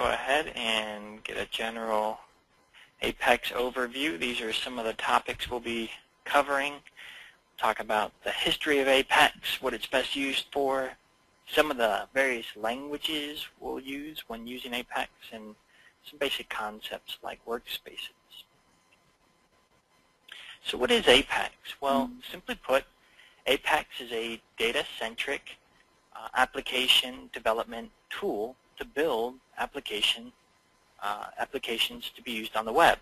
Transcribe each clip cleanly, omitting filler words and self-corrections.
go ahead and get a general Apex overview. These are some of the topics we'll be covering. Talk about the history of Apex, what it's best used for, some of the various languages we'll use when using Apex, and some basic concepts like workspaces. So what is Apex? Well, simply put, Apex is a data-centric application development tool to build applications to be used on the web.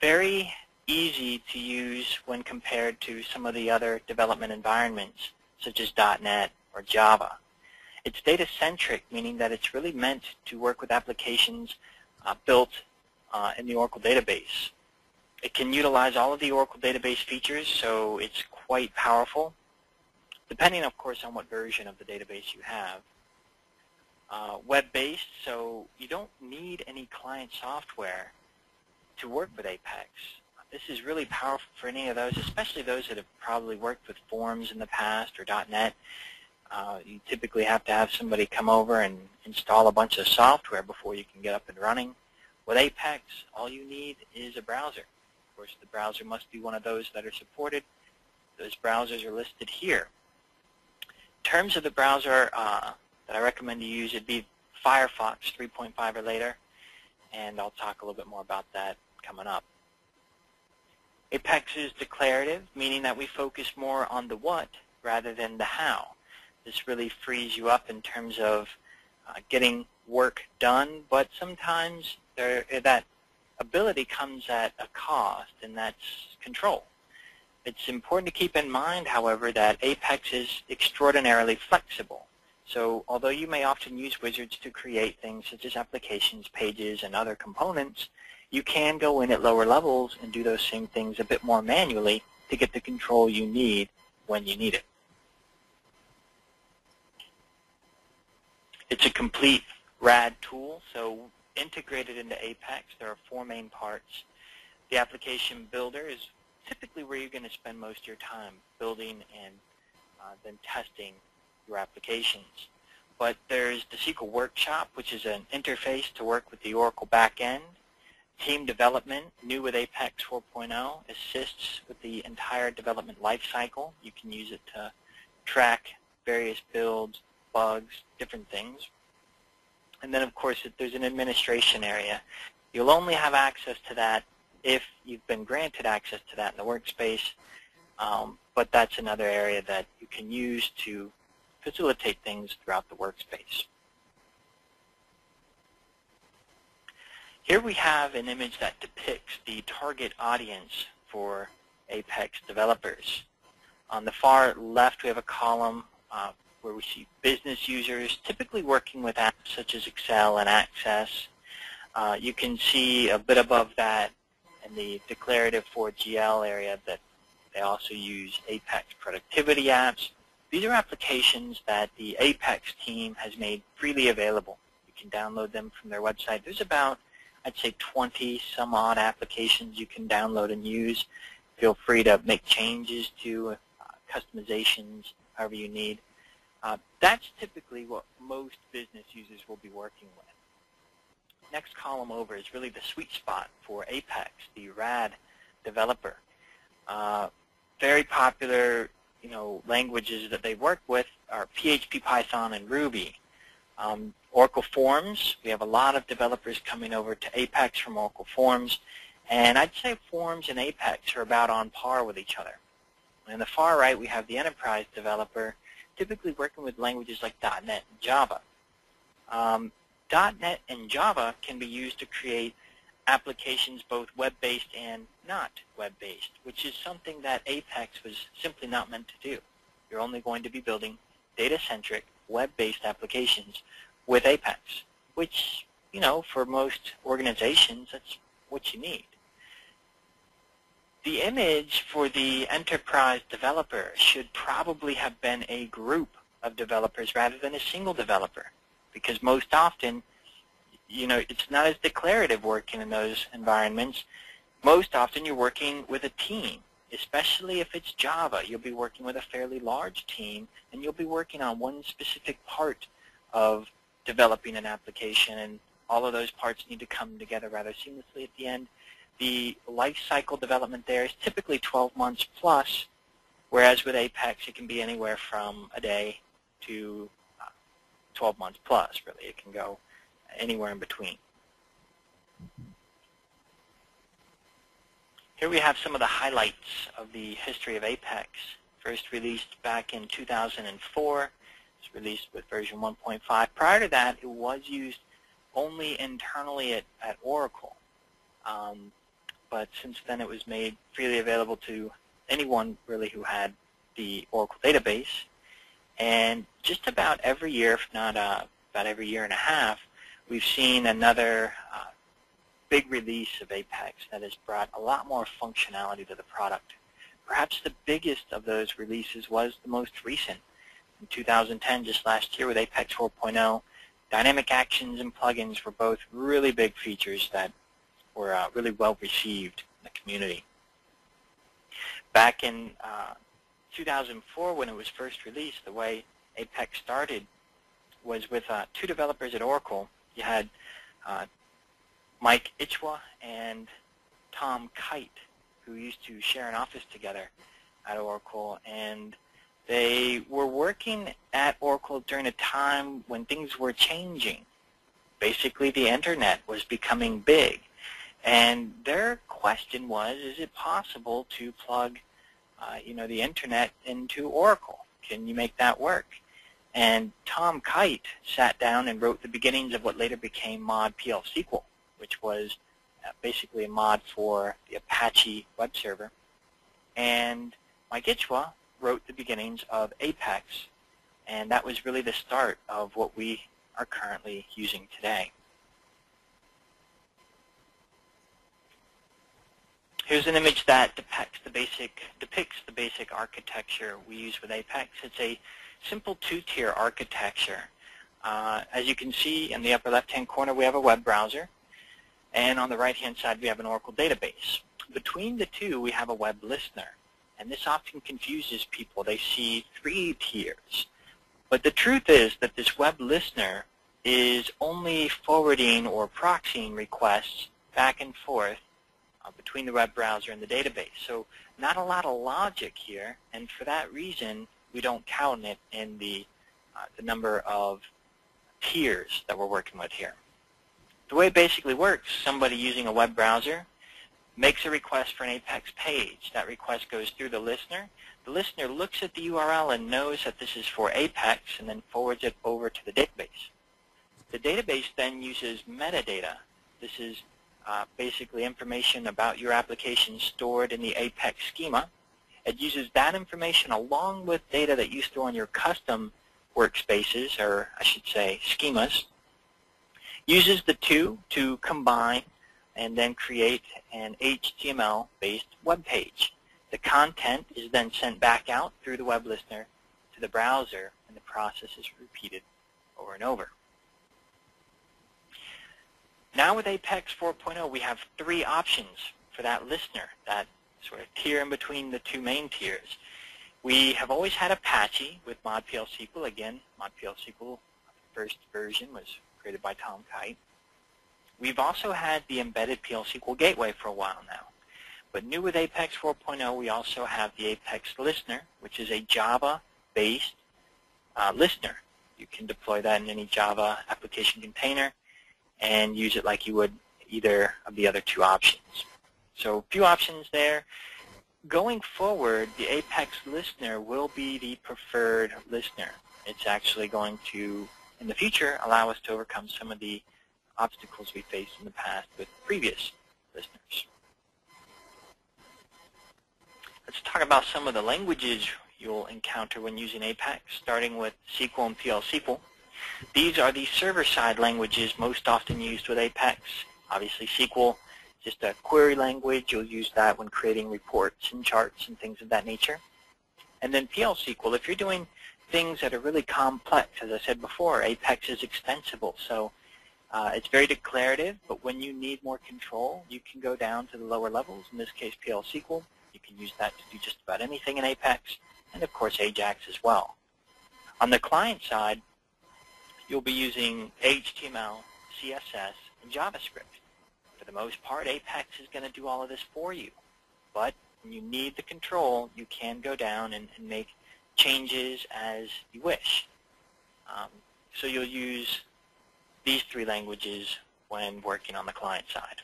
Very easy to use when compared to some of the other development environments, such as .NET or Java. It's data-centric, meaning that it's really meant to work with applications built in the Oracle database. It can utilize all of the Oracle database features, so it's quite powerful, depending, of course, on what version of the database you have. Web-based, so you don't need any client software to work with Apex. This is really powerful for any of those, especially those that have probably worked with Forms in the past or .NET. You typically have to have somebody come over and install a bunch of software before you can get up and running. With Apex, all you need is a browser. Of course, the browser must be one of those that are supported. Those browsers are listed here. In terms of the browser that I recommend you use, it'd be Firefox 3.5 or later, and I'll talk a little bit more about that coming up. Apex is declarative, meaning that we focus more on the what rather than the how. This really frees you up in terms of getting work done, but sometimes that ability comes at a cost, and that's control. It's important to keep in mind, however, that Apex is extraordinarily flexible. So although you may often use wizards to create things such as applications, pages, and other components, you can go in at lower levels and do those same things a bit more manually to get the control you need when you need it. It's a complete RAD tool, so integrated into Apex, there are four main parts. The application builder is typically where you're going to spend most of your time building and then testing your applications. But there's the SQL Workshop, which is an interface to work with the Oracle backend. Team development, new with Apex 4.0, assists with the entire development lifecycle. You can use it to track various builds, bugs, different things. And then, of course, there's an administration area. You'll only have access to that if you've been granted access to that in the workspace, but that's another area that you can use to facilitate things throughout the workspace. Here we have an image that depicts the target audience for Apex developers. On the far left, we have a column where we see business users typically working with apps such as Excel and Access. You can see a bit above that in the declarative 4GL area that they also use Apex productivity apps. These are applications that the Apex team has made freely available. You can download them from their website. There's about, I'd say, 20 some odd applications you can download and use. Feel free to make changes to customizations, however you need. That's typically what most business users will be working with. Next column over is really the sweet spot for Apex, the RAD developer. Very popular, languages that they work with are PHP, Python, and Ruby. Oracle Forms, we have a lot of developers coming over to Apex from Oracle Forms, and I'd say Forms and Apex are about on par with each other. On the far right, we have the enterprise developer, typically working with languages like .NET and Java. .NET and Java can be used to create applications both web-based and not web-based, which is something that Apex was simply not meant to do. You're only going to be building data-centric, web-based applications with Apex, which, for most organizations, that's what you need. The image for the enterprise developer should probably have been a group of developers rather than a single developer, because most often, it's not as declarative working in those environments. Most often you're working with a team, especially if it's Java. You'll be working with a fairly large team, and you'll be working on one specific part of developing an application, and all of those parts need to come together rather seamlessly at the end. The life cycle development there is typically 12 months plus, whereas with Apex it can be anywhere from a day to 12 months plus, really. It can go anywhere in between. Here we have some of the highlights of the history of Apex. First released back in 2004. It's released with version 1.5. Prior to that, it was used only internally at Oracle. But since then, it was made freely available to anyone really who had the Oracle database. And just about every year, if not about every year and a half, we've seen another big release of Apex that has brought a lot more functionality to the product. Perhaps the biggest of those releases was the most recent. In 2010, just last year with Apex 4.0, dynamic actions and plugins were both really big features that were really well received in the community. Back in 2004, when it was first released, the way Apex started was with 2 developers at Oracle. You had Mike Ichwa and Tom Kite, who used to share an office together at Oracle, and they were working at Oracle during a time when things were changing. Basically, the internet was becoming big, and their question was, is it possible to plug the internet into Oracle? Can you make that work? And Tom Kite sat down and wrote the beginnings of what later became Mod PL/SQL, which was basically a mod for the Apache web server. And Mike Ichwa wrote the beginnings of Apex, and that was really the start of what we are currently using today. Here's an image that depicts the basic architecture we use with Apex. It's a simple 2-tier architecture. As you can see in the upper left-hand corner, we have a web browser, and on the right-hand side, we have an Oracle database. Between the two, we have a web listener, and this often confuses people. They see 3 tiers, but the truth is that this web listener is only forwarding or proxying requests back and forth between the web browser and the database. So not a lot of logic here, and for that reason, we don't count it in the number of tiers that we're working with here. The way it basically works, somebody using a web browser makes a request for an Apex page. That request goes through the listener. The listener looks at the URL and knows that this is for Apex and then forwards it over to the database. The database then uses metadata. This is basically information about your application stored in the Apex schema. It uses that information along with data that you store in your custom workspaces, or I should say schemas, uses the two to combine and then create an HTML-based web page. The content is then sent back out through the web listener to the browser, and the process is repeated over and over. Now with Apex 4.0, we have 3 options for that listener, that sort of tier in between the 2 main tiers. We have always had Apache with Mod PL/SQL. Again, Mod PL/SQL, first version, was created by Tom Kite. We've also had the embedded PL/SQL gateway for a while now. But new with Apex 4.0, we also have the Apex listener, which is a Java-based listener. You can deploy that in any Java application container and use it like you would either of the other 2 options. So a few options there. Going forward, the Apex listener will be the preferred listener. It's actually going to, in the future, allow us to overcome some of the obstacles we faced in the past with previous listeners. Let's talk about some of the languages you'll encounter when using Apex, starting with SQL and PL/SQL. These are the server-side languages most often used with Apex. Obviously, SQL, just a query language. You'll use that when creating reports and charts and things of that nature. And then PL/SQL, if you're doing things that are really complex, as I said before, Apex is extensible. So it's very declarative, but when you need more control, you can go down to the lower levels, in this case PL/SQL. You can use that to do just about anything in Apex, and of course Ajax as well. On the client side, you'll be using HTML, CSS, and JavaScript. For the most part, Apex is going to do all of this for you. But when you need the control, you can go down and make changes as you wish. So you'll use these three languages when working on the client side.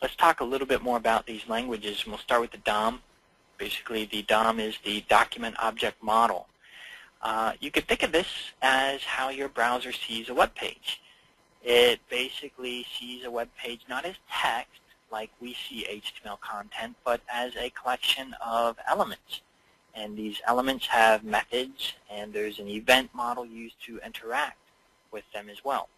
Let's talk a little bit more about these languages, and we'll start with the DOM. Basically, the DOM is the Document Object Model. You could think of this as how your browser sees a web page. It basically sees a web page not as text, like we see HTML content, but as a collection of elements. And these elements have methods, and there's an event model used to interact with them as well.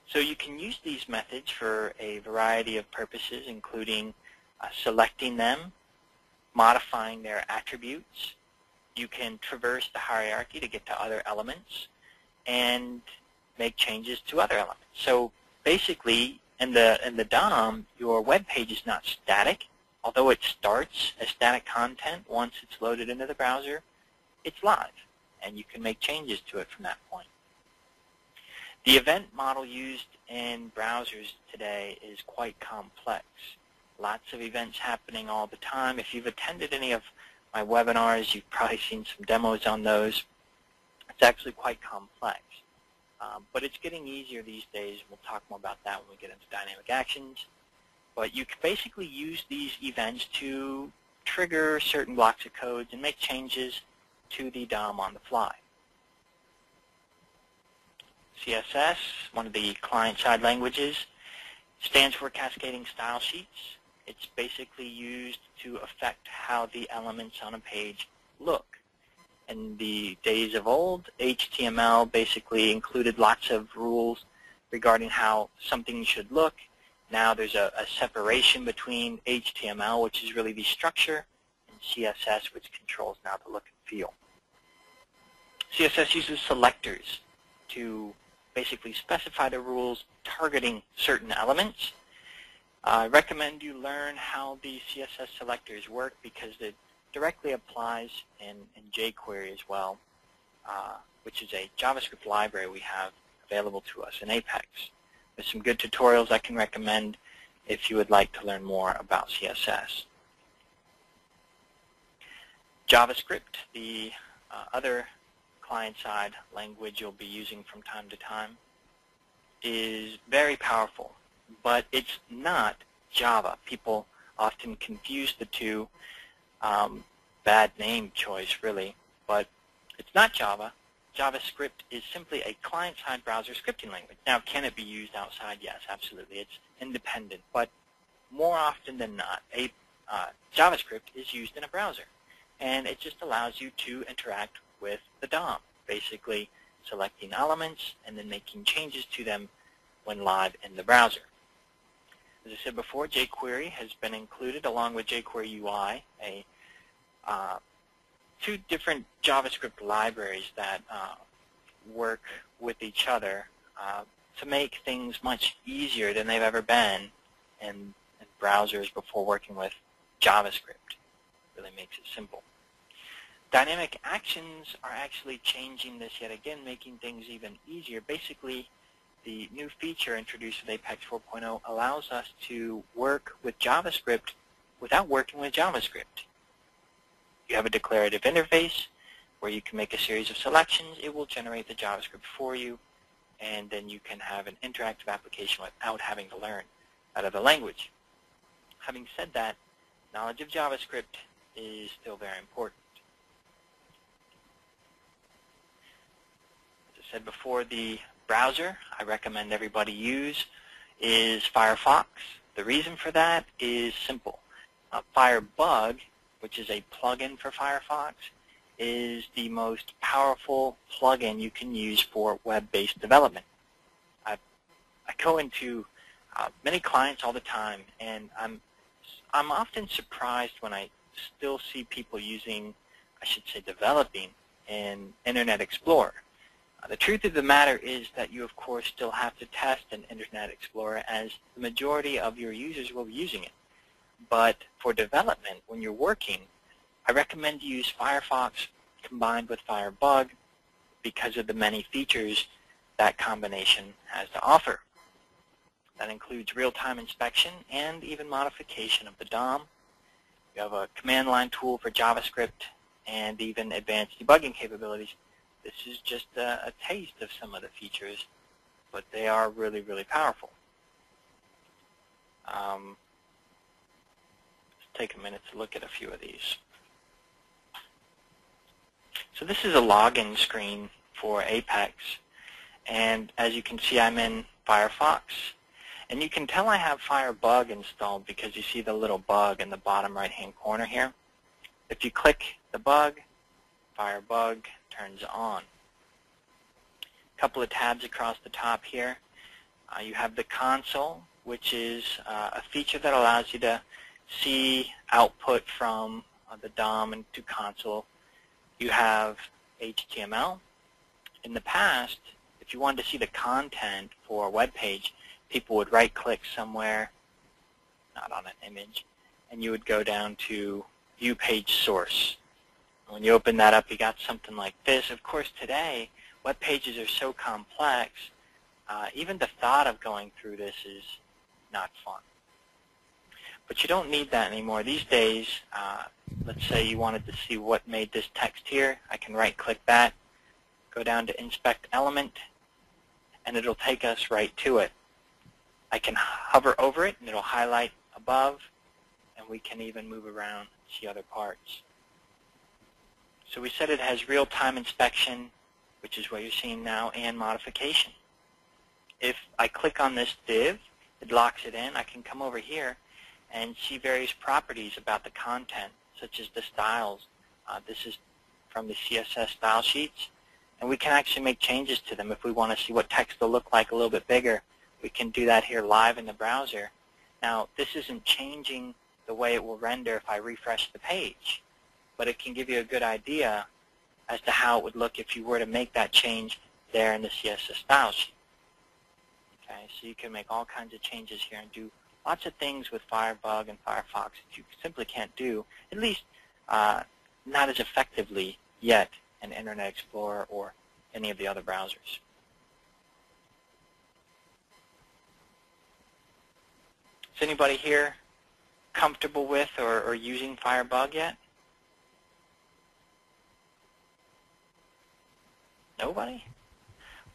So you can use these methods for a variety of purposes, including selecting them, modifying their attributes. You can traverse the hierarchy to get to other elements, and make changes to other elements. So basically, in the DOM, your web page is not static. Although it starts as static content, once it's loaded into the browser, it's live, and you can make changes to it from that point. The event model used in browsers today is quite complex. Lots of events happening all the time. If you've attended any of my webinars, you've probably seen some demos on those. It's actually quite complex. But it's getting easier these days. We'll talk more about that when we get into dynamic actions. But you can basically use these events to trigger certain blocks of code and make changes to the DOM on the fly. CSS, one of the client-side languages, stands for Cascading Style Sheets. It's basically used to affect how the elements on a page look. In the days of old, HTML basically included lots of rules regarding how something should look. Now there's a separation between HTML, which is really the structure, and CSS, which controls now the look and feel. CSS uses selectors to basically specify the rules targeting certain elements. I recommend you learn how the CSS selectors work because it directly applies in jQuery as well, which is a JavaScript library we have available to us in Apex. There's some good tutorials I can recommend if you would like to learn more about CSS. JavaScript, the other client-side language you'll be using from time to time, is very powerful, but it's not Java. People often confuse the two. Bad name choice, really, but it's not Java. JavaScript is simply a client-side browser scripting language. Now, can it be used outside? Yes, absolutely. It's independent, but more often than not, JavaScript is used in a browser, and it just allows you to interact with the DOM, basically selecting elements and then making changes to them when live in the browser. As I said before, jQuery has been included along with jQuery UI, two different JavaScript libraries that work with each other to make things much easier than they've ever been in browsers before working with JavaScript. Really makes it simple. Dynamic actions are actually changing this yet again, making things even easier. Basically, the new feature introduced with Apex 4.0 allows us to work with JavaScript without working with JavaScript. You have a declarative interface where you can make a series of selections. It will generate the JavaScript for you, and then you can have an interactive application without having to learn another language. Having said that, knowledge of JavaScript is still very important. As I said before, the browser I recommend everybody use is Firefox. The reason for that is simple. Firebug, which is a plugin for Firefox, is the most powerful plugin you can use for web-based development. I go into many clients all the time, and I'm often surprised when I still see people using, I should say developing, in Internet Explorer. The truth of the matter is that you, of course, still have to test in Internet Explorer, as the majority of your users will be using it. But for development, when you're working, I recommend you use Firefox combined with Firebug. because of the many features that combination has to offer. That includes real-time inspection and even modification of the DOM. You have a command line tool for JavaScript and even advanced debugging capabilities. This is just a taste of some of the features, but they are really, really powerful. Let's take a minute to look at a few of these. So this is a login screen for Apex, and as you can see, I'm in Firefox. And you can tell I have Firebug installed because you see the little bug in the bottom right-hand corner here. If you click the bug, Firebug turns on. A couple of tabs across the top here. You have the console, which is a feature that allows you to see output from the DOM into console. You have HTML. In the past, if you wanted to see the content for a web page, people would right-click somewhere, not on an image, and you would go down to View Page Source. When you open that up, you got something like this. Of course, today, web pages are so complex, even the thought of going through this is not fun. But you don't need that anymore. These days, let's say you wanted to see what made this text here. I can right-click that, go down to Inspect Element, and it'll take us right to it. I can hover over it, and it'll highlight above, and we can even move around and see other parts. So we said it has real-time inspection, which is what you're seeing now, and modification. If I click on this div, it locks it in. I can come over here and see various properties about the content, such as the styles. This is from the CSS style sheets, and we can actually make changes to them. If we want to see what text will look like a little bit bigger, we can do that here live in the browser. Now, this isn't changing the way it will render if I refresh the page, but it can give you a good idea as to how it would look if you were to make that change there in the CSS style sheet. Okay, so you can make all kinds of changes here and do lots of things with Firebug and Firefox that you simply can't do, at least not as effectively yet in Internet Explorer or any of the other browsers. Is anybody here comfortable with or using Firebug yet? Nobody?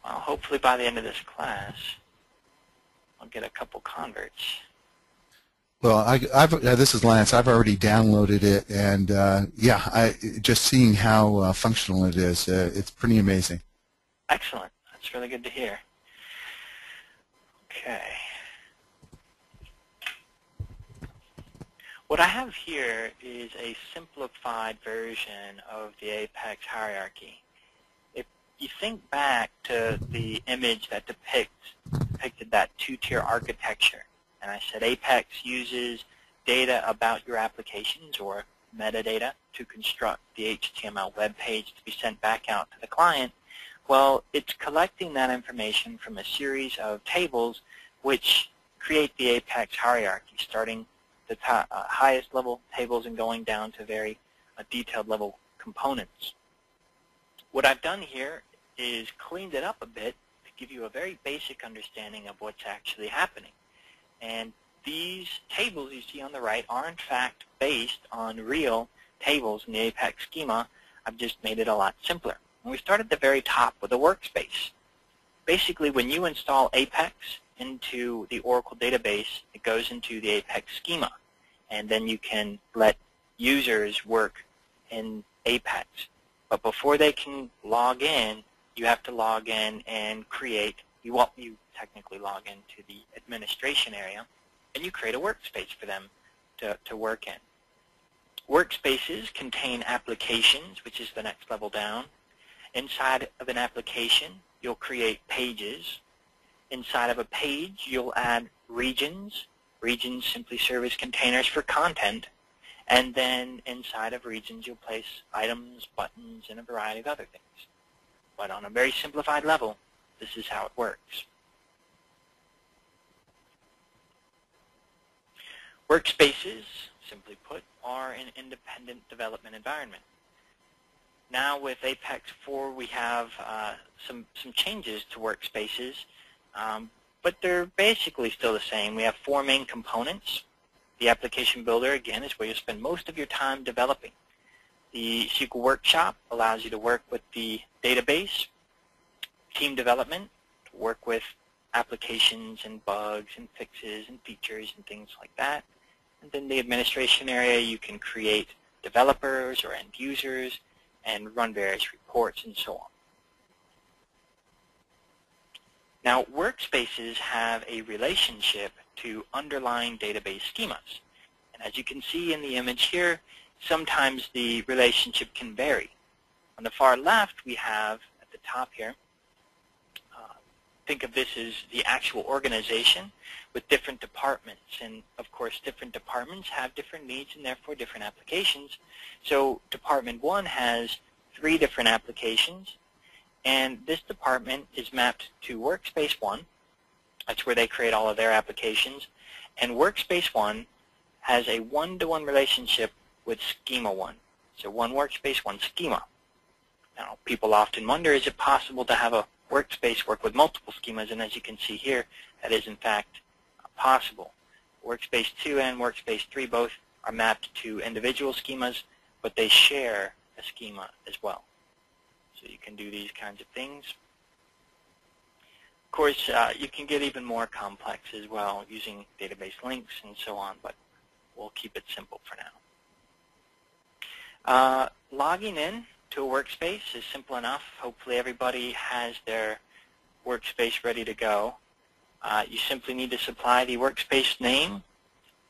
Well, hopefully by the end of this class, I'll get a couple converts. Well, this is Lance. I've already downloaded it, and yeah, just seeing how functional it is, it's pretty amazing. Excellent. That's really good to hear. Okay. What I have here is a simplified version of the Apex hierarchy. If you think back to the image that depicted that two-tier architecture, and I said Apex uses data about your applications or metadata to construct the HTML web page to be sent back out to the client, well, it's collecting that information from a series of tables which create the Apex hierarchy, starting the highest level tables and going down to very detailed level components. What I've done here is cleaned it up a bit to give you a very basic understanding of what's actually happening. And these tables you see on the right are in fact based on real tables in the Apex schema. I've just made it a lot simpler. And we start at the very top with a workspace. Basically, when you install Apex into the Oracle database, it goes into the Apex schema. And then you can let users work in Apex. But before they can log in, you have to log in and create, you technically log into the administration area, and you create a workspace for them to work in. Workspaces contain applications, which is the next level down. Inside of an application, you'll create pages. Inside of a page, you'll add regions. Regions simply serve as containers for content. And then inside of regions, you'll place items, buttons, and a variety of other things. But on a very simplified level, this is how it works. Workspaces, simply put, are an independent development environment. Now with Apex 4 we have some changes to Workspaces, but they're basically still the same. We have 4 main components. The application builder, again, is where you spend most of your time developing. The SQL Workshop allows you to work with the database. Team development, to work with applications and bugs and fixes and features and things like that. And then the administration area, you can create developers or end users and run various reports and so on. Now, Workspaces have a relationship to underlying database schemas. And as you can see in the image here, sometimes the relationship can vary. On the far left, we have, at the top here, think of this as the actual organization with different departments. And of course, different departments have different needs and therefore different applications. So Department 1 has 3 different applications. And this department is mapped to Workspace 1. That's where they create all of their applications. And Workspace 1 has a one-to-one relationship with Schema 1. So one workspace, one schema. Now, people often wonder, is it possible to have a workspace work with multiple schemas? And as you can see here, that is in fact possible. Workspace 2 and Workspace 3 both are mapped to individual schemas, but they share a schema as well. So you can do these kinds of things. Of course, you can get even more complex as well using database links and so on, but we'll keep it simple for now. Logging in to a workspace is simple enough. Hopefully everybody has their workspace ready to go. You simply need to supply the workspace name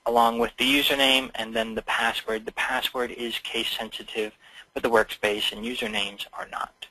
along with the username and then the password. The password is case sensitive, but the workspace and usernames are not.